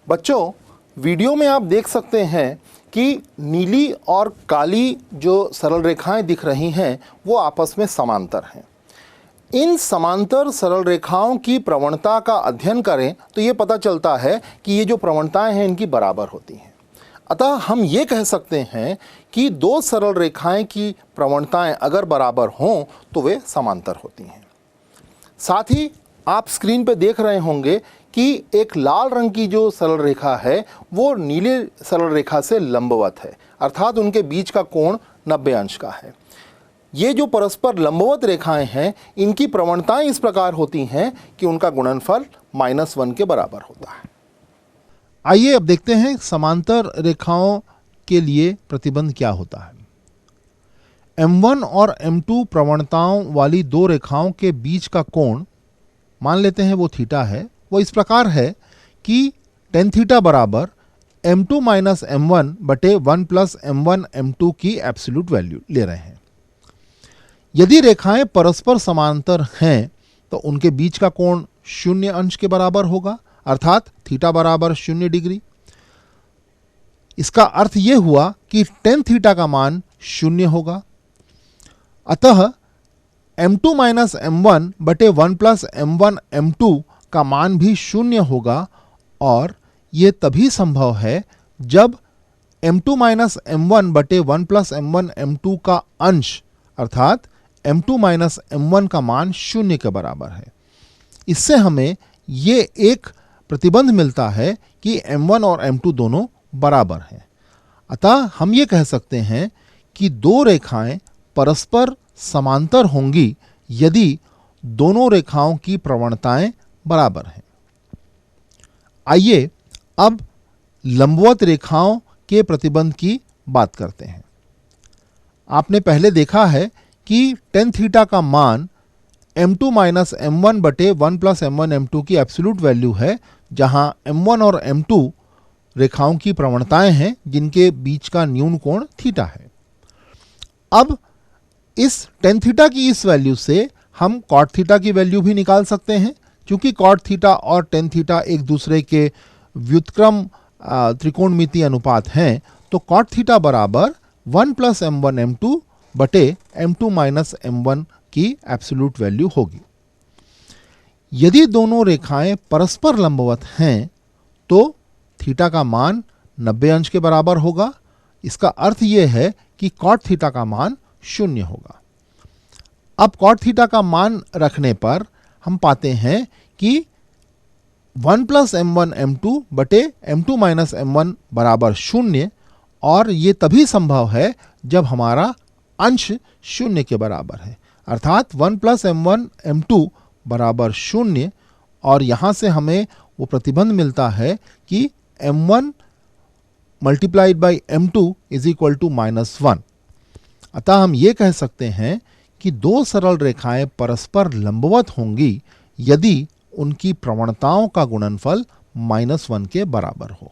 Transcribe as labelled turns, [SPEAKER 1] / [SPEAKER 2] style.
[SPEAKER 1] बच्चों, वीडियो में आप देख सकते हैं कि नीली और काली जो सरल रेखाएं दिख रही हैं वो आपस में समांतर हैं। इन समांतर सरल रेखाओं की प्रवणता का अध्ययन करें तो ये पता चलता है कि ये जो प्रवणताएं हैं इनकी बराबर होती हैं। अतः हम ये कह सकते हैं कि दो सरल रेखाएं की प्रवणताएं अगर बराबर हों तो वे समांतर होती हैं। साथ ही आप स्क्रीन पर देख रहे होंगे कि एक लाल रंग की जो सरल रेखा है वो नीले सरल रेखा से लंबवत है, अर्थात उनके बीच का कोण 90 अंश का है। ये जो परस्पर लंबवत रेखाएं हैं इनकी प्रवणताएं इस प्रकार होती हैं कि उनका गुणनफल -1 के बराबर होता है।
[SPEAKER 2] आइए अब देखते हैं समांतर रेखाओं के लिए प्रतिबंध क्या होता है। M1 और M2 प्रवणताओं वाली दो रेखाओं के बीच का कोण मान लेते हैं वो थीटा है। वो इस प्रकार है कि tan थीटा बराबर M2 माइनस M1 बटे 1 प्लस M1 M2 की एब्सोल्यूट वैल्यू ले रहे हैं। यदि रेखाएं परस्पर समांतर हैं तो उनके बीच का कोण 0 अंश के बराबर होगा, अर्थात थीटा बराबर 0 डिग्री। इसका अर्थ यह हुआ कि tan थीटा का मान 0 होगा। अतः M2 माइनस M1 बटे 1 प्लस M1 M2 का मान भी 0 होगा, और ये तभी संभव है जब M2 माइनस M1 बटे 1 प्लस M1 M2 का अंश अर्थात M2 माइनस M1 का मान 0 के बराबर है। इससे हमें ये एक प्रतिबंध मिलता है कि M1 और M2 दोनों बराबर हैं। अतः हम ये कह सकते हैं कि दो रेखाएं परस्पर समांतर होंगी यदि दोनों रेखाओं की प्रवणताएं बराबर हैं। आइए अब लंबवत रेखाओं के प्रतिबंध की बात करते हैं। आपने पहले देखा है कि tan थीटा का मान M2 माइनस M1 बटे 1 प्लस M1 M2 की एब्सोल्यूट वैल्यू है, जहां M1 और M2 रेखाओं की प्रवणताएं हैं जिनके बीच का न्यून कोण थीटा है। अब इस tan थीटा की इस वैल्यू से हम cot थीटा की वैल्यू भी निकाल सकते हैं। क्योंकि cot थीटा और tan थीटा एक दूसरे के व्युत्क्रम त्रिकोणमितीय अनुपात हैं, तो cot थीटा बराबर 1 प्लस M1 M2 बटे M2 माइनस M1 की एब्सोल्यूट वैल्यू होगी। यदि दोनों रेखाएं परस्पर लंबवत हैं तो थीटा का मान 90 अंश के बराबर होगा। इसका अर्थ यह है कि cot थीटा का मान 0 होगा। अब cot थीटा का मान रखने पर हम पाते हैं कि 1 प्लस M1 M2 बटे M2 माइनस M1 बराबर 0, और ये तभी संभव है जब हमारा अंश 0 के बराबर है, अर्थात 1 प्लस M1 M2 बराबर 0, और यहाँ से हमें वो प्रतिबंध मिलता है कि M1 multiplied by M2 is equal to -1। अतः हम ये कह सकते हैं कि दो सरल रेखाएं परस्पर लंबवत होंगी यदि उनकी प्रवणताओं का गुणनफल -1 के बराबर हो।